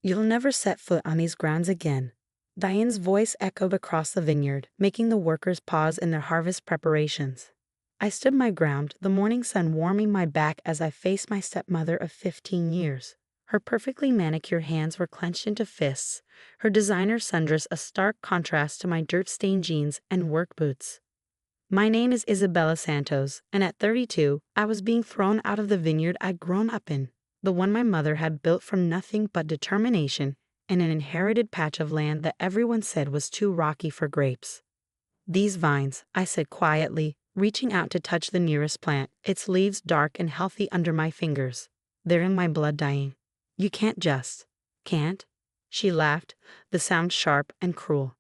You'll never set foot on these grounds again. Diane's voice echoed across the vineyard, making the workers pause in their harvest preparations. I stood my ground, the morning sun warming my back as I faced my stepmother of 15 years. Her perfectly manicured hands were clenched into fists, her designer sundress a stark contrast to my dirt-stained jeans and work boots. My name is Isabella Santos, and at 32, I was being thrown out of the vineyard I'd grown up in, the one my mother had built from nothing but determination and an inherited patch of land that everyone said was too rocky for grapes. These vines, I said quietly, reaching out to touch the nearest plant, its leaves dark and healthy under my fingers. They're in my blood, Diane. You can't just. Can't? She laughed, the sound sharp and cruel.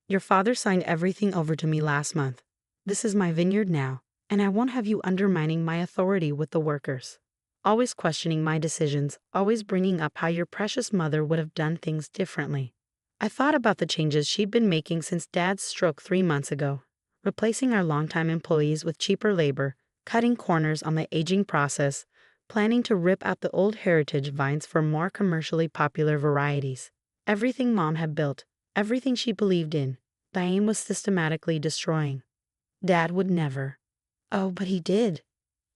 Your father signed everything over to me last month. This is my vineyard now, and I won't have you undermining my authority with the workers. Always questioning my decisions, always bringing up how your precious mother would have done things differently. I thought about the changes she'd been making since Dad's stroke 3 months ago, replacing our longtime employees with cheaper labor, cutting corners on the aging process, planning to rip out the old heritage vines for more commercially popular varieties. Everything Mom had built, everything she believed in, Diane was systematically destroying. Dad would never. Oh, but he did.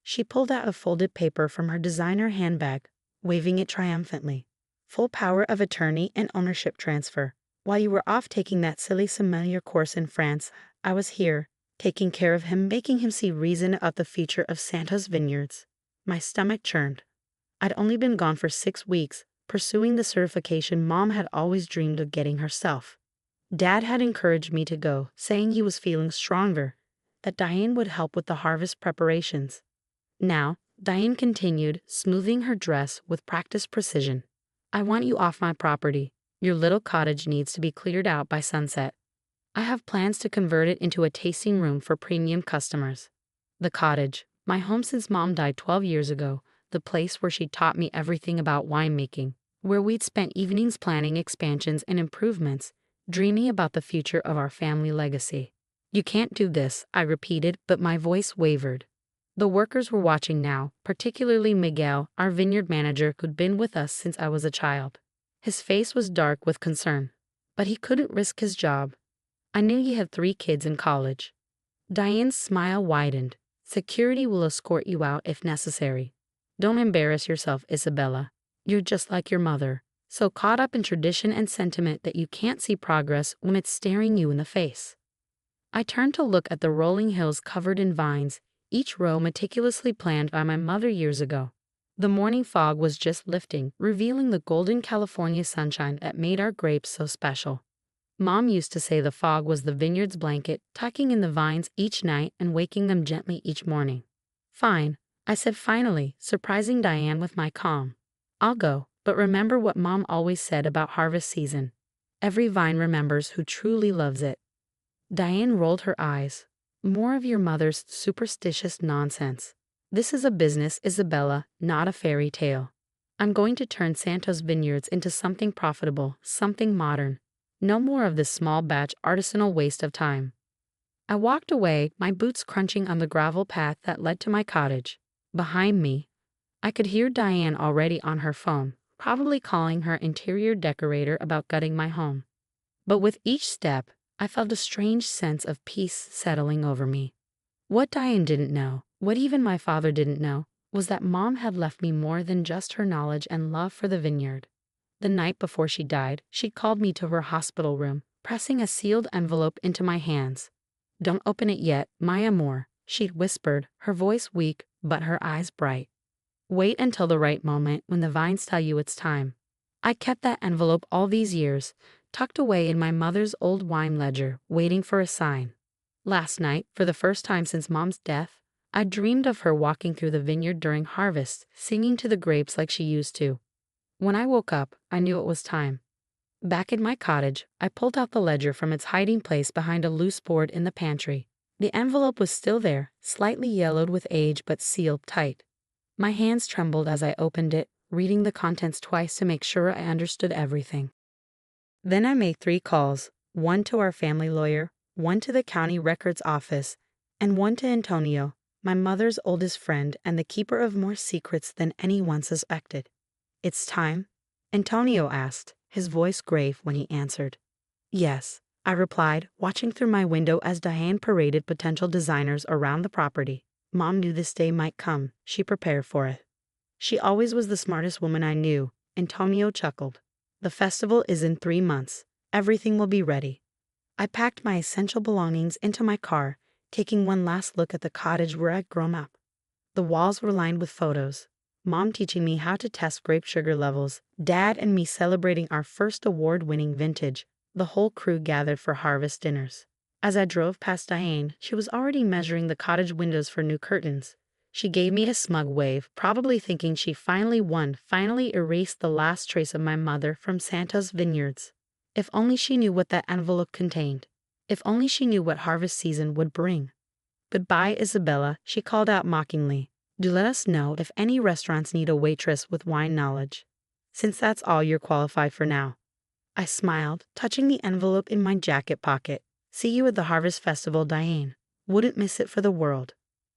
She pulled out a folded paper from her designer handbag, waving it triumphantly. Full power of attorney and ownership transfer. While you were off taking that silly sommelier course in France, I was here, taking care of him, making him see reason of the future of Santa's vineyards. My stomach churned. I'd only been gone for 6 weeks, pursuing the certification Mom had always dreamed of getting herself. Dad had encouraged me to go, saying he was feeling stronger, that Diane would help with the harvest preparations. Now, Diane continued, smoothing her dress with practiced precision. I want you off my property. Your little cottage needs to be cleared out by sunset. I have plans to convert it into a tasting room for premium customers. The cottage, my home since Mom died 12 years ago, the place where she taught me everything about winemaking, where we'd spent evenings planning expansions and improvements, dreaming about the future of our family legacy. You can't do this, I repeated, but my voice wavered. The workers were watching now, particularly Miguel, our vineyard manager who'd been with us since I was a child. His face was dark with concern, but he couldn't risk his job. I knew he had 3 kids in college. Diane's smile widened. Security will escort you out if necessary. Don't embarrass yourself, Isabella. You're just like your mother, so caught up in tradition and sentiment that you can't see progress when it's staring you in the face. I turned to look at the rolling hills covered in vines, each row meticulously planned by my mother years ago. The morning fog was just lifting, revealing the golden California sunshine that made our grapes so special. Mom used to say the fog was the vineyard's blanket, tucking in the vines each night and waking them gently each morning. Fine, I said finally, surprising Diane with my calm. I'll go, but remember what Mom always said about harvest season. Every vine remembers who truly loves it. Diane rolled her eyes. More of your mother's superstitious nonsense. This is a business, Isabella, not a fairy tale. I'm going to turn Santa's vineyards into something profitable, something modern. No more of this small batch artisanal waste of time. I walked away, my boots crunching on the gravel path that led to my cottage. Behind me, I could hear Diane already on her phone, probably calling her interior decorator about gutting my home. But with each step, I felt a strange sense of peace settling over me. What Diane didn't know, what even my father didn't know, was that Mom had left me more than just her knowledge and love for the vineyard. The night before she died, she called me to her hospital room, pressing a sealed envelope into my hands. Don't open it yet, my amour, she'd whispered, her voice weak, but her eyes bright. Wait until the right moment when the vines tell you it's time. I kept that envelope all these years, tucked away in my mother's old wine ledger, waiting for a sign. Last night, for the first time since Mom's death, I dreamed of her walking through the vineyard during harvest, singing to the grapes like she used to. When I woke up, I knew it was time. Back in my cottage, I pulled out the ledger from its hiding place behind a loose board in the pantry. The envelope was still there, slightly yellowed with age but sealed tight. My hands trembled as I opened it, reading the contents twice to make sure I understood everything. Then I made 3 calls, one to our family lawyer, one to the county records office, and one to Antonio, my mother's oldest friend and the keeper of more secrets than anyone suspected. It's time. Antonio asked, his voice grave when he answered. Yes, I replied, watching through my window as Diane paraded potential designers around the property. Mom knew this day might come. She prepared for it. She always was the smartest woman I knew. Antonio chuckled. The festival is in 3 months. Everything will be ready. I packed my essential belongings into my car, taking one last look at the cottage where I'd grown up. The walls were lined with photos. Mom teaching me how to test grape sugar levels, Dad and me celebrating our first award-winning vintage, the whole crew gathered for harvest dinners. As I drove past Diane, she was already measuring the cottage windows for new curtains. She gave me a smug wave, probably thinking she finally won, finally erased the last trace of my mother from Santa's vineyards. If only she knew what that envelope contained. If only she knew what harvest season would bring. Goodbye, Isabella, she called out mockingly. Do let us know if any restaurants need a waitress with wine knowledge, since that's all you're qualified for now. I smiled, touching the envelope in my jacket pocket. See you at the Harvest Festival, Diane. Wouldn't miss it for the world.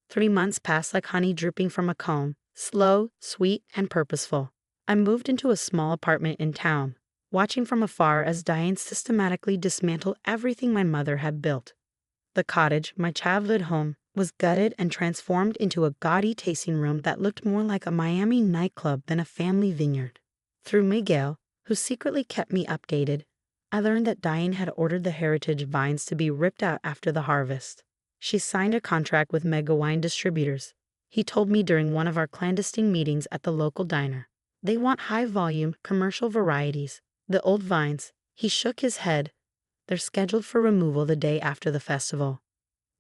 3 months passed like honey dripping from a comb, slow, sweet, and purposeful. I moved into a small apartment in town, watching from afar as Diane systematically dismantled everything my mother had built. The cottage, my childhood home, was gutted and transformed into a gaudy tasting room that looked more like a Miami nightclub than a family vineyard. Through Miguel, who secretly kept me updated, I learned that Diane had ordered the heritage vines to be ripped out after the harvest. She signed a contract with mega wine distributors. He told me during one of our clandestine meetings at the local diner. They want high-volume, commercial varieties. The old vines, he shook his head. They're scheduled for removal the day after the festival.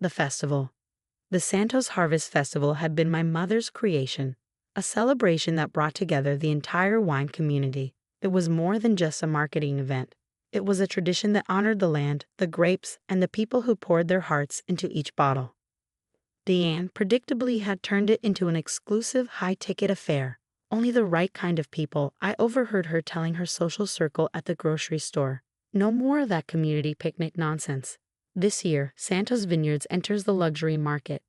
The festival. The Santos Harvest Festival had been my mother's creation, a celebration that brought together the entire wine community. It was more than just a marketing event. It was a tradition that honored the land, the grapes, and the people who poured their hearts into each bottle. Diane predictably had turned it into an exclusive, high-ticket affair. Only the right kind of people. I overheard her telling her social circle at the grocery store. No more of that community picnic nonsense. This year, Santos Vineyards enters the luxury market.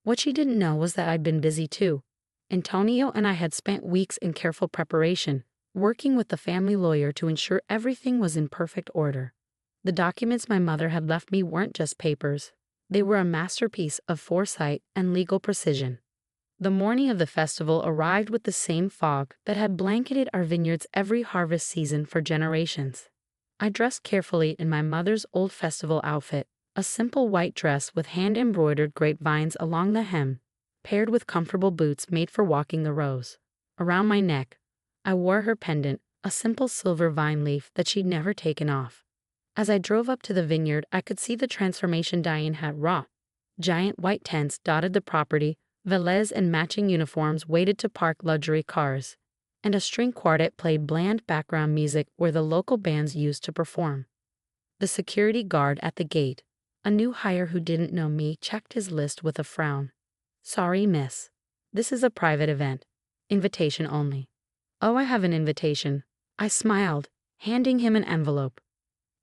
What she didn't know was that I'd been busy too. Antonio and I had spent weeks in careful preparation, working with the family lawyer to ensure everything was in perfect order. The documents my mother had left me weren't just papers. They were a masterpiece of foresight and legal precision. The morning of the festival arrived with the same fog that had blanketed our vineyards every harvest season for generations. I dressed carefully in my mother's old festival outfit, a simple white dress with hand-embroidered grapevines along the hem, paired with comfortable boots made for walking the rows. Around my neck, I wore her pendant, a simple silver vine leaf that she'd never taken off. As I drove up to the vineyard, I could see the transformation Diane had wrought. Giant white tents dotted the property, valets and matching uniforms waited to park luxury cars, and a string quartet played bland background music where the local bands used to perform. The security guard at the gate, a new hire who didn't know me, checked his list with a frown. Sorry, miss. This is a private event. Invitation only. Oh, I have an invitation. I smiled, handing him an envelope.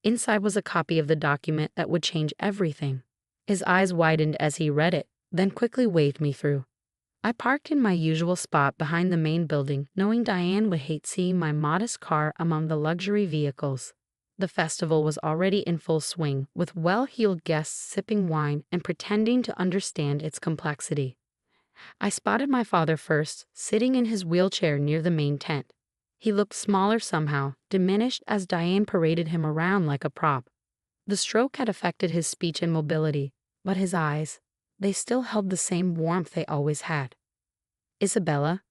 Inside was a copy of the document that would change everything. His eyes widened as he read it, then quickly waved me through. I parked in my usual spot behind the main building, knowing Diane would hate seeing my modest car among the luxury vehicles. The festival was already in full swing, with well-heeled guests sipping wine and pretending to understand its complexity. I spotted my father first, sitting in his wheelchair near the main tent. He looked smaller somehow, diminished as Diane paraded him around like a prop. The stroke had affected his speech and mobility, but his eyes, they still held the same warmth they always had. Isabella,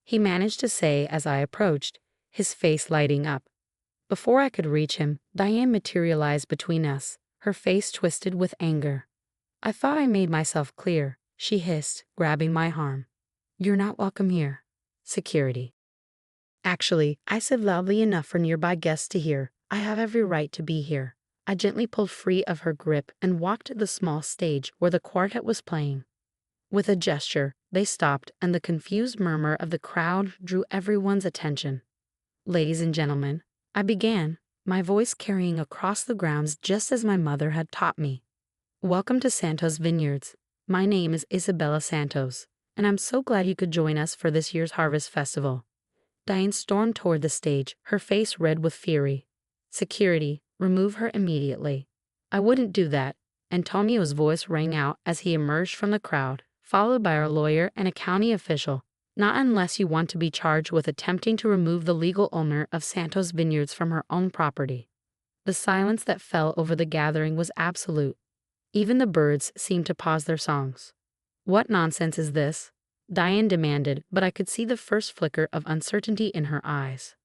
he managed to say as I approached, his face lighting up. Before I could reach him, Diane materialized between us, her face twisted with anger. I thought I made myself clear, she hissed, grabbing my arm. You're not welcome here. Security. Actually, I said loudly enough for nearby guests to hear, I have every right to be here. I gently pulled free of her grip and walked to the small stage where the quartet was playing. With a gesture, they stopped and the confused murmur of the crowd drew everyone's attention. Ladies and gentlemen, I began, my voice carrying across the grounds just as my mother had taught me. Welcome to Santos Vineyards. My name is Isabella Santos, and I'm so glad you could join us for this year's Harvest Festival. Diane stormed toward the stage, her face red with fury. Security, remove her immediately. I wouldn't do that, Antonio's voice rang out as he emerged from the crowd, followed by our lawyer and a county official. Not unless you want to be charged with attempting to remove the legal owner of Santos Vineyards from her own property. The silence that fell over the gathering was absolute. Even the birds seemed to pause their songs. What nonsense is this? Diane demanded, but I could see the first flicker of uncertainty in her eyes.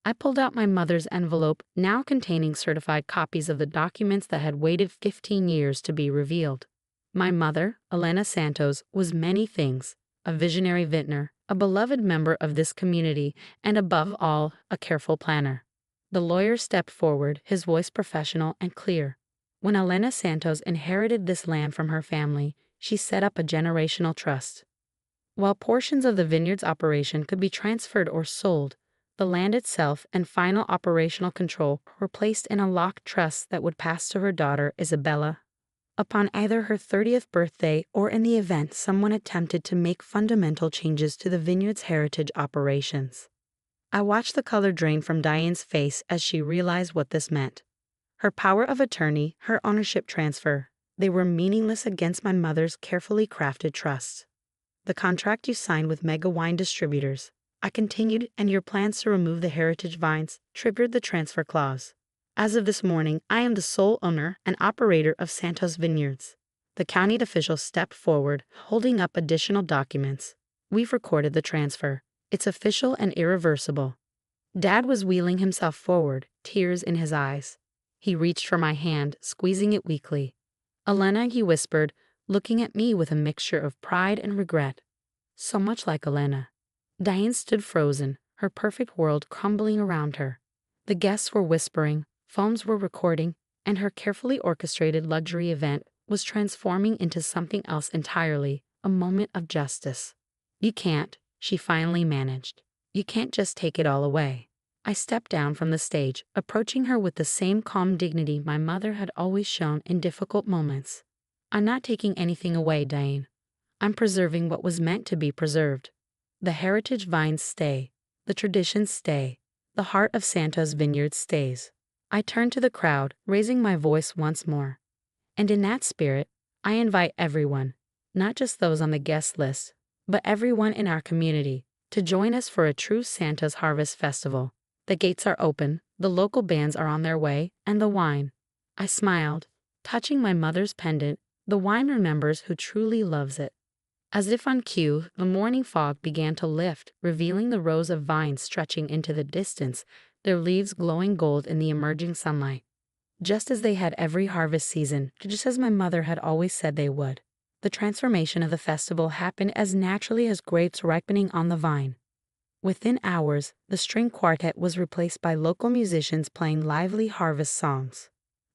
I pulled out my mother's envelope, now containing certified copies of the documents that had waited 15 years to be revealed. My mother, Elena Santos, was many things: a visionary vintner, a beloved member of this community, and above all, a careful planner. The lawyer stepped forward, his voice professional and clear. When Elena Santos inherited this land from her family, she set up a generational trust. While portions of the vineyard's operation could be transferred or sold, the land itself and final operational control were placed in a locked trust that would pass to her daughter, Isabella, upon either her 30th birthday or in the event someone attempted to make fundamental changes to the vineyard's heritage operations. I watched the color drain from Diane's face as she realized what this meant. Her power of attorney, her ownership transfer, they were meaningless against my mother's carefully crafted trust. The contract you signed with Mega Wine Distributors, I continued, and your plans to remove the heritage vines triggered the transfer clause. As of this morning, I am the sole owner and operator of Santos Vineyards. The county official stepped forward, holding up additional documents. We've recorded the transfer. It's official and irreversible. Dad was wheeling himself forward, tears in his eyes. He reached for my hand, squeezing it weakly. Elena, he whispered, looking at me with a mixture of pride and regret. So much like Elena. Diane stood frozen, her perfect world crumbling around her. The guests were whispering, phones were recording, and her carefully orchestrated luxury event was transforming into something else entirely, a moment of justice. You can't, she finally managed. You can't just take it all away. I stepped down from the stage, approaching her with the same calm dignity my mother had always shown in difficult moments. I'm not taking anything away, Diane. I'm preserving what was meant to be preserved. The heritage vines stay. The traditions stay. The heart of Santos Vineyard stays. I turned to the crowd, raising my voice once more. And in that spirit, I invite everyone, not just those on the guest list, but everyone in our community, to join us for a true Santa's Harvest Festival. The gates are open, the local bands are on their way, and the wine. I smiled, touching my mother's pendant. The wine remembers who truly loves it. As if on cue, the morning fog began to lift, revealing the rows of vines stretching into the distance, their leaves glowing gold in the emerging sunlight. Just as they had every harvest season, just as my mother had always said they would. The transformation of the festival happened as naturally as grapes ripening on the vine. Within hours, the string quartet was replaced by local musicians playing lively harvest songs.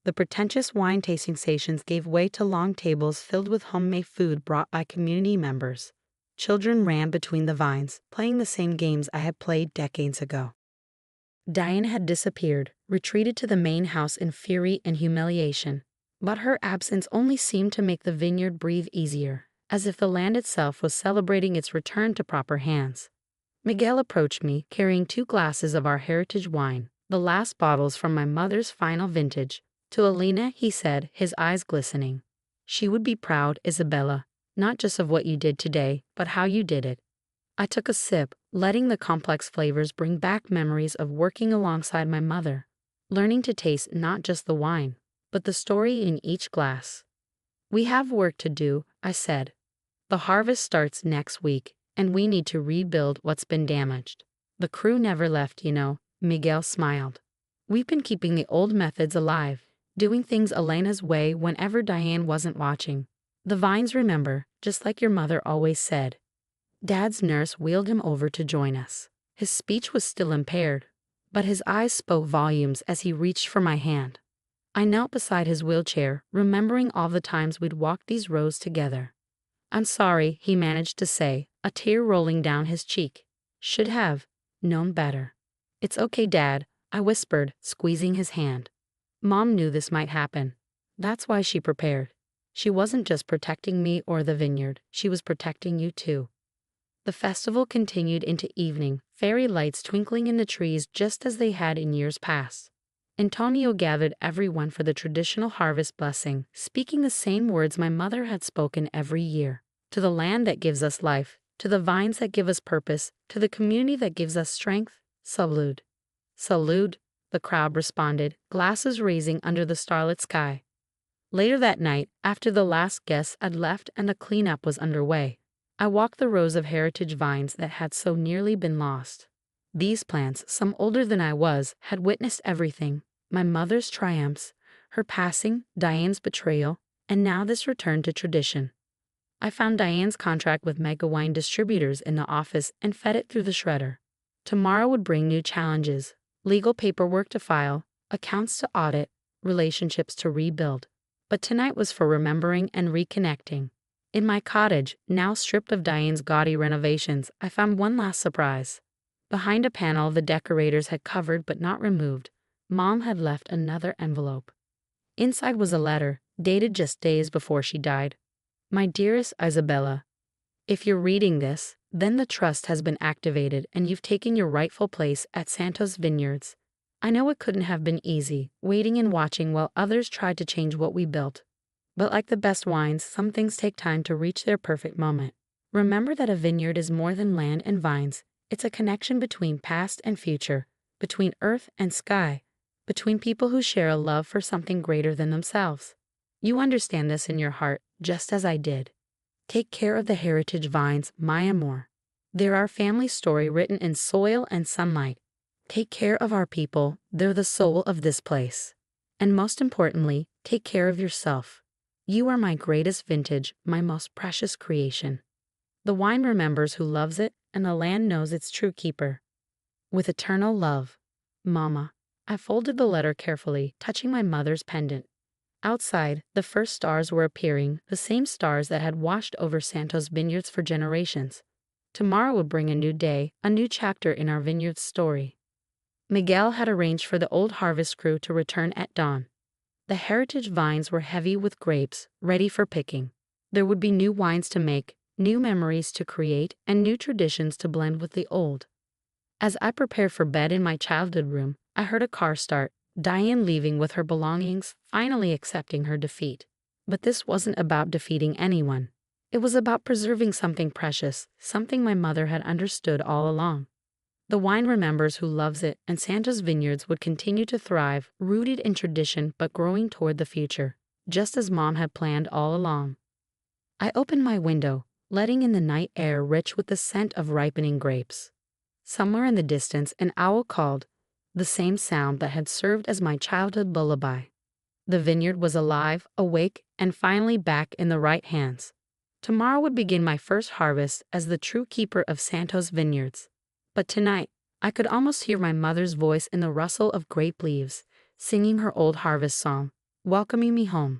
The pretentious wine tasting stations gave way to long tables filled with homemade food brought by community members. Children ran between the vines, playing the same games I had played decades ago. Diane had disappeared, retreated to the main house in fury and humiliation. But her absence only seemed to make the vineyard breathe easier, as if the land itself was celebrating its return to proper hands. Miguel approached me, carrying 2 glasses of our heritage wine, the last bottles from my mother's final vintage. To Elena, he said, his eyes glistening. She would be proud, Isabella, not just of what you did today, but how you did it. I took a sip, letting the complex flavors bring back memories of working alongside my mother, learning to taste not just the wine, but the story in each glass. We have work to do, I said. The harvest starts next week, and we need to rebuild what's been damaged. The crew never left, you know, Miguel smiled. We've been keeping the old methods alive, doing things Elena's way whenever Diane wasn't watching. The vines remember, just like your mother always said. Dad's nurse wheeled him over to join us. His speech was still impaired, but his eyes spoke volumes as he reached for my hand. I knelt beside his wheelchair, remembering all the times we'd walked these rows together. I'm sorry, he managed to say, a tear rolling down his cheek. Should have known better. It's okay, Dad, I whispered, squeezing his hand. Mom knew this might happen. That's why she prepared. She wasn't just protecting me or the vineyard, she was protecting you too. The festival continued into evening, fairy lights twinkling in the trees just as they had in years past. Antonio gathered everyone for the traditional harvest blessing, speaking the same words my mother had spoken every year. To the land that gives us life, to the vines that give us purpose, to the community that gives us strength, salud. Salud, the crowd responded, glasses raising under the starlit sky. Later that night, after the last guests had left and the cleanup was underway, I walked the rows of heritage vines that had so nearly been lost. These plants, some older than I was, had witnessed everything: my mother's triumphs, her passing, Diane's betrayal, and now this return to tradition. I found Diane's contract with mega wine distributors in the office and fed it through the shredder. Tomorrow would bring new challenges: legal paperwork to file, accounts to audit, relationships to rebuild. But tonight was for remembering and reconnecting. In my cottage, now stripped of Diane's gaudy renovations, I found one last surprise. Behind a panel the decorators had covered but not removed, Mom had left another envelope. Inside was a letter, dated just days before she died. My dearest Isabella, if you're reading this, then the trust has been activated and you've taken your rightful place at Santos Vineyards. I know it couldn't have been easy, waiting and watching while others tried to change what we built. But like the best wines, some things take time to reach their perfect moment. Remember that a vineyard is more than land and vines. It's a connection between past and future, between earth and sky, between people who share a love for something greater than themselves. You understand this in your heart, just as I did. Take care of the heritage vines, my amor. They're our family story written in soil and sunlight. Take care of our people, they're the soul of this place. And most importantly, take care of yourself. You are my greatest vintage, my most precious creation. The wine remembers who loves it, and the land knows its true keeper. With eternal love, Mama. I folded the letter carefully, touching my mother's pendant. Outside, the first stars were appearing, the same stars that had washed over Santos Vineyards for generations. Tomorrow would bring a new day, a new chapter in our vineyard's story. Miguel had arranged for the old harvest crew to return at dawn. The heritage vines were heavy with grapes, ready for picking. There would be new wines to make, new memories to create, and new traditions to blend with the old. As I prepared for bed in my childhood room, I heard a car start, Diane leaving with her belongings, finally accepting her defeat. But this wasn't about defeating anyone. It was about preserving something precious, something my mother had understood all along. The wine remembers who loves it, and Santos Vineyards would continue to thrive, rooted in tradition but growing toward the future, just as Mom had planned all along. I opened my window, letting in the night air rich with the scent of ripening grapes. Somewhere in the distance, an owl called, the same sound that had served as my childhood lullaby. The vineyard was alive, awake, and finally back in the right hands. Tomorrow would begin my first harvest as the true keeper of Santos Vineyards. But tonight, I could almost hear my mother's voice in the rustle of grape leaves, singing her old harvest song, welcoming me home.